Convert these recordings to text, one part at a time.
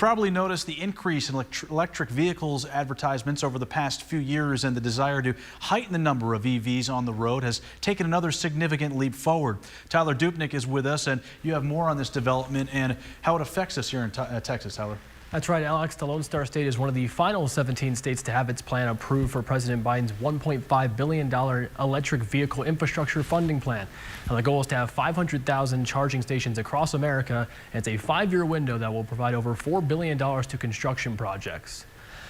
Probably noticed the increase in electric vehicles advertisements over the past few years, and the desire to heighten the number of EVs on the road has taken another significant leap forward. Tyler Dupnick is with us, and you have more on this development and how it affects us here in Texas. Tyler. That's right, Alex. The Lone Star State is one of the final 17 states to have its plan approved for President Biden's $1.5 billion electric vehicle infrastructure funding plan. Now, the goal is to have 500,000 charging stations across America, and it's a 5-year window that will provide over $4 billion to construction projects.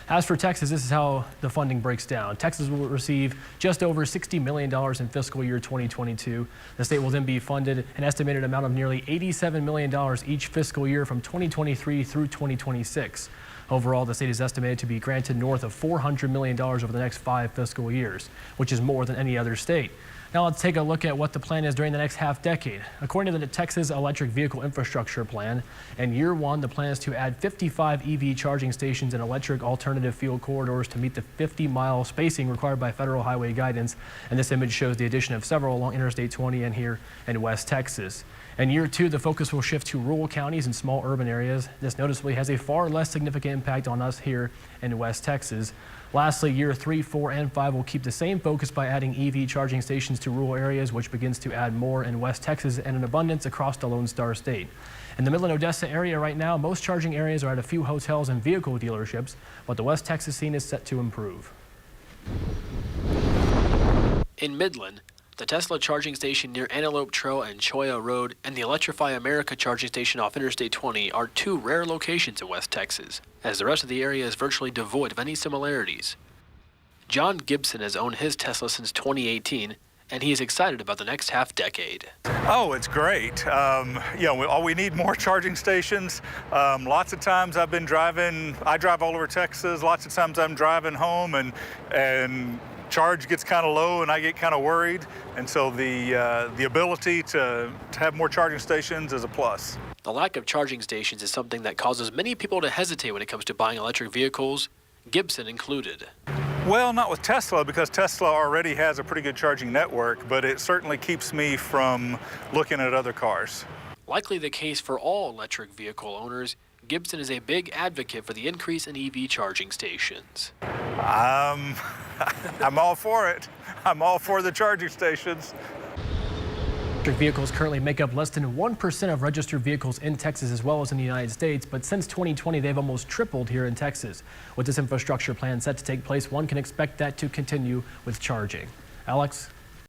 As for Texas, this is how the funding breaks down. Texas will receive just over $60 million in fiscal year 2022. The state will then be funded an estimated amount of nearly $87 million each fiscal year from 2023 through 2026. Overall, the state is estimated to be granted north of $400 million over the next 5 fiscal years, which is more than any other state. Now let's take a look at what the plan is during the next half decade. According to the Texas Electric Vehicle Infrastructure Plan, in year 1, the plan is to add 55 EV charging stations and electric alternative fuel corridors to meet the 50-mile spacing required by federal highway guidance. And this image shows the addition of several along Interstate 20 and here in West Texas. In year 2, the focus will shift to rural counties and small urban areas. This noticeably has a far less significant impact on us here in West Texas. Lastly, year 3, 4, and 5 will keep the same focus by adding EV charging stations to rural areas, which begins to add more in West Texas and in abundance across the Lone Star State. In the Midland-Odessa area right now, most charging areas are at a few hotels and vehicle dealerships, but the West Texas scene is set to improve. In Midland, the Tesla charging station near Antelope Trail and Cholla Road and the Electrify America charging station off Interstate 20 are 2 rare locations in West Texas, as the rest of the area is virtually devoid of any similarities. John Gibson has owned his Tesla since 2018, and he is excited about the next half decade. Oh, it's great. We need more charging stations. Lots of times I drive all over Texas. Lots of times I'm driving home and charge gets kind of low and I get kind of worried, and so the ability to have more charging stations is a plus. The lack of charging stations is something that causes many people to hesitate when it comes to buying electric vehicles, Gibson included. Well, not with Tesla, because Tesla already has a pretty good charging network, but it certainly keeps me from looking at other cars. Likely the case for all electric vehicle owners, Gibson is a big advocate for the increase in EV charging stations. I'm all for it. I'm all for the charging stations. Electric vehicles currently make up less than 1% of registered vehicles in Texas as well as in the United States, but since 2020 they've almost tripled here in Texas. With this infrastructure plan set to take place, one can expect that to continue with charging. Alex?